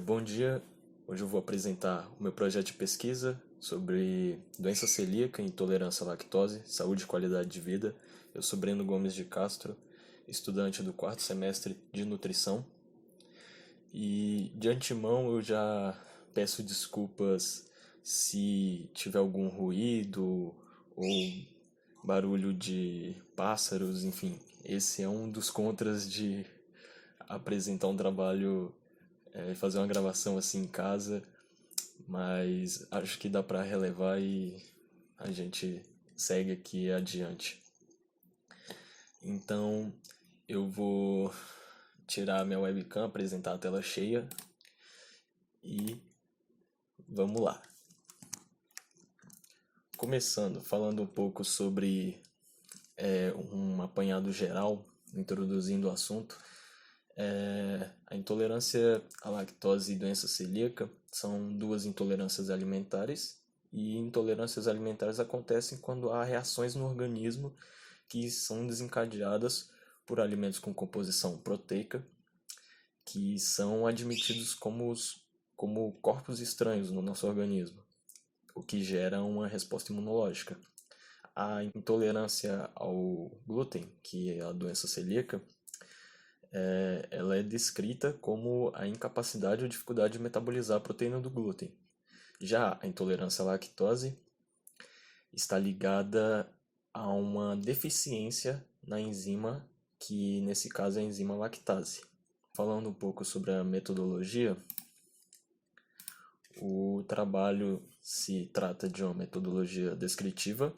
Bom dia, hoje eu vou apresentar o meu projeto de pesquisa sobre doença celíaca, intolerância à lactose, saúde e qualidade de vida. Eu sou Breno Gomes de Castro, estudante do quarto semestre de nutrição. E de antemão eu já peço desculpas se tiver algum ruído ou barulho de pássaros, enfim. Esse é um dos contras de apresentar um trabalho, fazer uma gravação assim em casa, mas acho que dá para relevar e a gente segue aqui adiante. Então eu vou tirar minha webcam, apresentar a tela cheia e vamos lá. Começando, falando um pouco sobre um apanhado geral, introduzindo o assunto. A intolerância à lactose e doença celíaca são duas intolerâncias alimentares, e intolerâncias alimentares acontecem quando há reações no organismo que são desencadeadas por alimentos com composição proteica, que são admitidos como corpos estranhos no nosso organismo, o que gera uma resposta imunológica. A intolerância ao glúten, que é a doença celíaca, ela é descrita como a incapacidade ou dificuldade de metabolizar a proteína do glúten. Já a intolerância à lactose está ligada a uma deficiência na enzima, que nesse caso é a enzima lactase. Falando um pouco sobre a metodologia, o trabalho se trata de uma metodologia descritiva,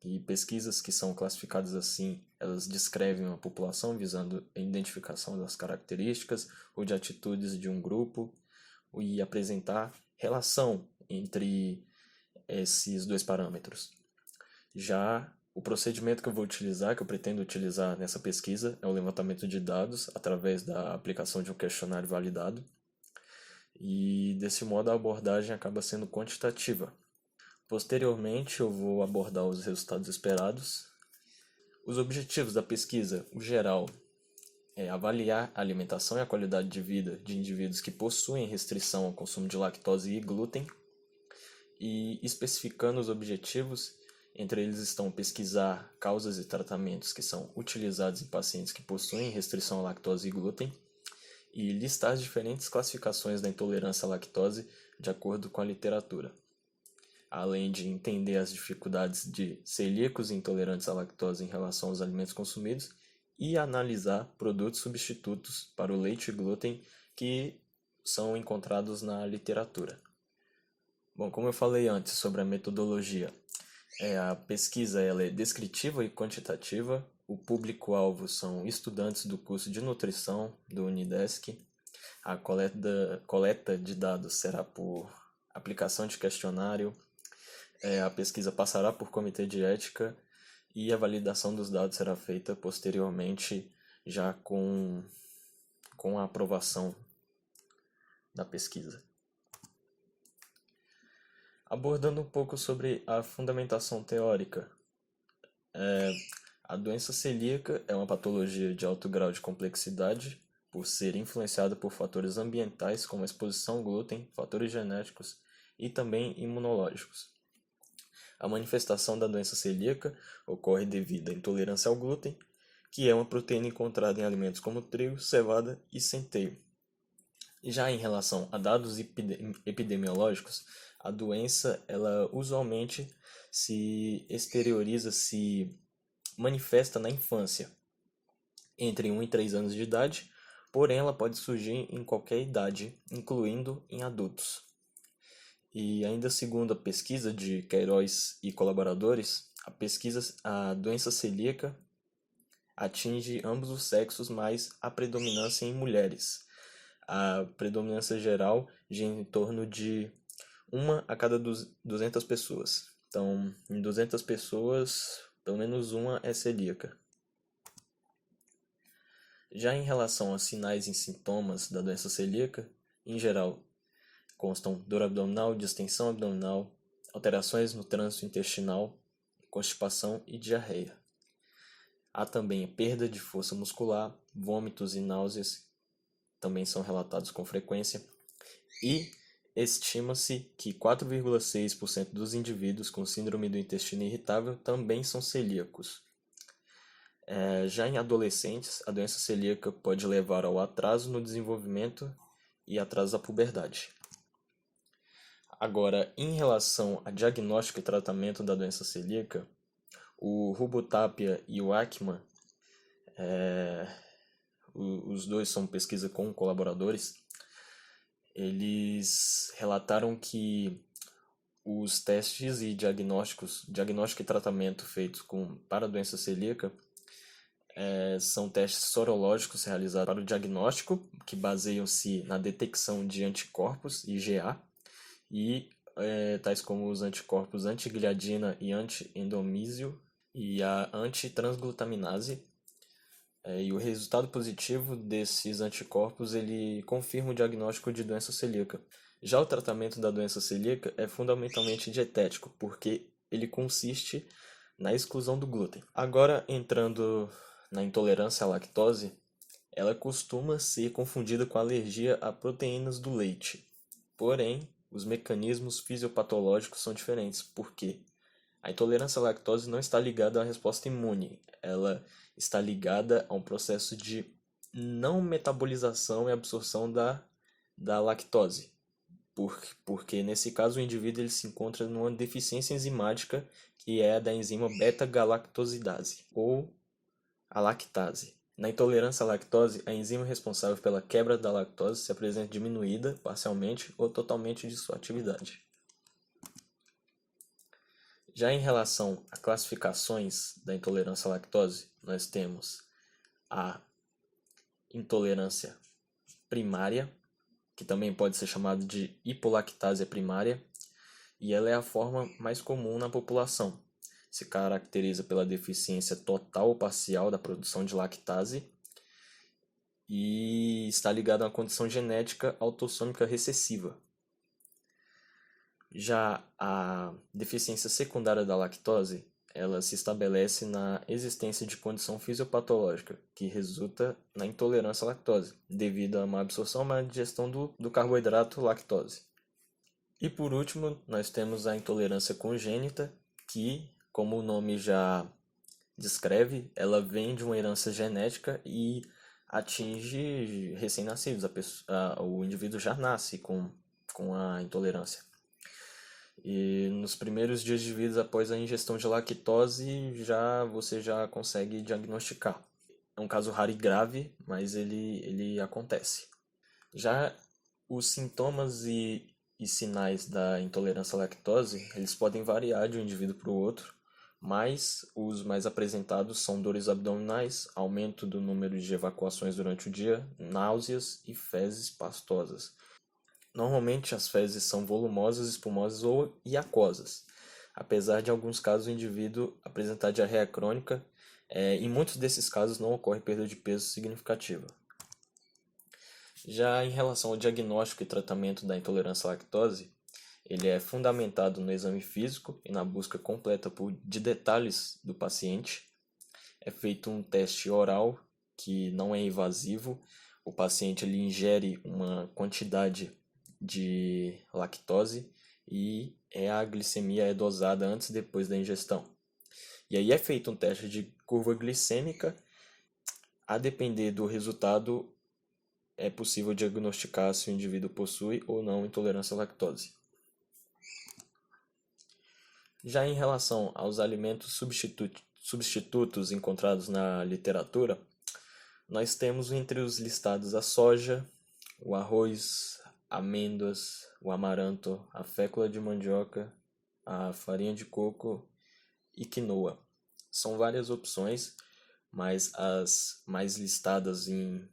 e pesquisas que são classificadas assim, elas descrevem uma população visando a identificação das características ou de atitudes de um grupo e apresentar relação entre esses dois parâmetros. Já o procedimento que eu vou utilizar, que eu pretendo utilizar nessa pesquisa, é o levantamento de dados através da aplicação de um questionário validado. E desse modo a abordagem acaba sendo quantitativa. Posteriormente, eu vou abordar os resultados esperados. Os objetivos da pesquisa, o geral, é avaliar a alimentação e a qualidade de vida de indivíduos que possuem restrição ao consumo de lactose e glúten, e especificando os objetivos, entre eles estão pesquisar causas e tratamentos que são utilizados em pacientes que possuem restrição à lactose e glúten, e listar as diferentes classificações da intolerância à lactose de acordo com a literatura, além de entender as dificuldades de celíacos e intolerantes à lactose em relação aos alimentos consumidos e analisar produtos substitutos para o leite e glúten que são encontrados na literatura. Bom, como eu falei antes sobre a metodologia, a pesquisa ela é descritiva e quantitativa. O público-alvo são estudantes do curso de nutrição do Unidesc. A coleta de dados será por aplicação de questionário. A pesquisa passará por comitê de ética e a validação dos dados será feita posteriormente, já com a aprovação da pesquisa. Abordando um pouco sobre a fundamentação teórica, a doença celíaca é uma patologia de alto grau de complexidade por ser influenciada por fatores ambientais como a exposição ao glúten, fatores genéticos e também imunológicos. A manifestação da doença celíaca ocorre devido à intolerância ao glúten, que é uma proteína encontrada em alimentos como trigo, cevada e centeio. Já em relação a dados epidemiológicos, a doença ela usualmente se exterioriza, se manifesta na infância, entre 1 e 3 anos de idade, porém ela pode surgir em qualquer idade, incluindo em adultos. E ainda segundo a pesquisa de Queiroz e colaboradores, a doença celíaca atinge ambos os sexos, mas a predominância em mulheres. A predominância geral gira em torno de 1 a cada 200 pessoas. Então, em 200 pessoas, pelo menos uma é celíaca. Já em relação a sinais e sintomas da doença celíaca, em geral, constam dor abdominal, distensão abdominal, alterações no trânsito intestinal, constipação e diarreia. Há também a perda de força muscular, vômitos e náuseas, também são relatados com frequência, E estima-se que 4,6% dos indivíduos com síndrome do intestino irritável também são celíacos. Já em adolescentes, a doença celíaca pode levar ao atraso no desenvolvimento e atraso da puberdade. Agora, em relação a diagnóstico e tratamento da doença celíaca, o Rubo Tapia e o Ackman, os dois são pesquisa com colaboradores, eles relataram que os testes e diagnóstico e tratamento feitos para a doença celíaca são testes sorológicos realizados para o diagnóstico, que baseiam-se na detecção de anticorpos, IgA, e tais como os anticorpos antigliadina e anti-endomísio e a antitransglutaminase. E o resultado positivo desses anticorpos ele confirma o diagnóstico de doença celíaca. Já o tratamento da doença celíaca é fundamentalmente dietético, porque ele consiste na exclusão do glúten. Agora, entrando na intolerância à lactose, ela costuma ser confundida com alergia a proteínas do leite. Porém, os mecanismos fisiopatológicos são diferentes, porque a intolerância à lactose não está ligada à resposta imune, ela está ligada a um processo de não metabolização e absorção da lactose. Porque nesse caso o indivíduo ele se encontra numa deficiência enzimática que é a da enzima beta-galactosidase, ou a lactase. Na intolerância à lactose, a enzima responsável pela quebra da lactose se apresenta diminuída, parcialmente ou totalmente de sua atividade. Já em relação a classificações da intolerância à lactose, nós temos a intolerância primária, que também pode ser chamada de hipolactásia primária, e ela é a forma mais comum na população. Se caracteriza pela deficiência total ou parcial da produção de lactase e está ligada a uma condição genética autossômica recessiva. Já a deficiência secundária da lactose, ela se estabelece na existência de condição fisiopatológica, que resulta na intolerância à lactose, devido a má absorção ou má digestão do carboidrato lactose. E por último, nós temos a intolerância congênita, que, como o nome já descreve, ela vem de uma herança genética e atinge recém-nascidos. O indivíduo já nasce com a intolerância. E nos primeiros dias de vida após a ingestão de lactose, você já consegue diagnosticar. É um caso raro e grave, mas ele acontece. Já os sintomas e sinais da intolerância à lactose, eles podem variar de um indivíduo para o outro, mas os mais apresentados são dores abdominais, aumento do número de evacuações durante o dia, náuseas e fezes pastosas. Normalmente as fezes são volumosas, espumosas e aquosas. Apesar de em alguns casos o indivíduo apresentar diarreia crônica, em muitos desses casos não ocorre perda de peso significativa. Já em relação ao diagnóstico e tratamento da intolerância à lactose, ele é fundamentado no exame físico e na busca completa de detalhes do paciente. É feito um teste oral que não é invasivo. O paciente ele ingere uma quantidade de lactose e a glicemia é dosada antes e depois da ingestão. E aí é feito um teste de curva glicêmica. A depender do resultado, é possível diagnosticar se o indivíduo possui ou não intolerância à lactose. Já em relação aos alimentos substitutos encontrados na literatura, nós temos entre os listados a soja, o arroz, amêndoas, o amaranto, a fécula de mandioca, a farinha de coco e quinoa. São várias opções, mas as mais listadas em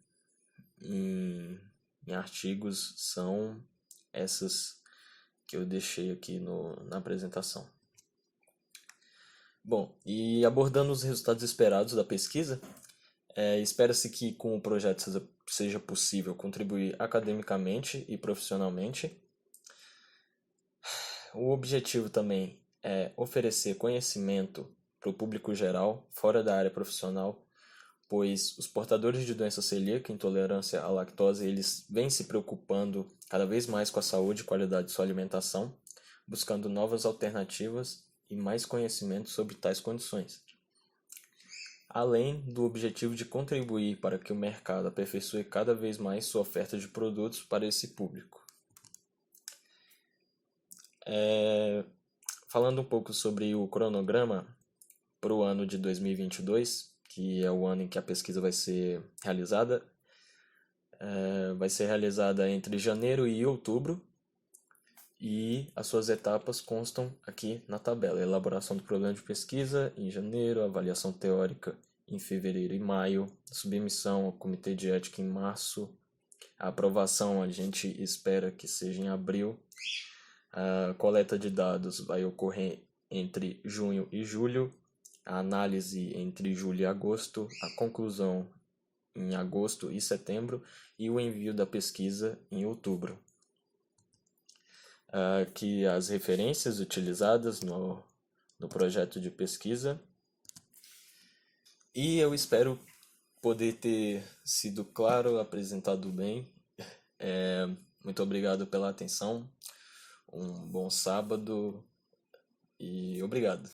artigos são essas que eu deixei aqui na apresentação. Bom, e abordando os resultados esperados da pesquisa, espera-se que com o projeto seja possível contribuir academicamente e profissionalmente. O objetivo também é oferecer conhecimento para o público geral, fora da área profissional, pois os portadores de doença celíaca e intolerância à lactose, eles vêm se preocupando cada vez mais com a saúde e qualidade de sua alimentação, buscando novas alternativas e mais conhecimento sobre tais condições, além do objetivo de contribuir para que o mercado aperfeiçoe cada vez mais sua oferta de produtos para esse público. Falando um pouco sobre o cronograma para o ano de 2022, que é o ano em que a pesquisa vai ser realizada, vai ser realizada entre janeiro e outubro, e as suas etapas constam aqui na tabela. Elaboração do programa de pesquisa em janeiro, avaliação teórica em fevereiro e maio, submissão ao comitê de ética em março, a aprovação a gente espera que seja em abril, a coleta de dados vai ocorrer entre junho e julho, a análise entre julho e agosto, a conclusão em agosto e setembro e o envio da pesquisa em outubro. Aqui as referências utilizadas no projeto de pesquisa. E eu espero poder ter sido claro, apresentado bem. Muito obrigado pela atenção. Um bom sábado e obrigado.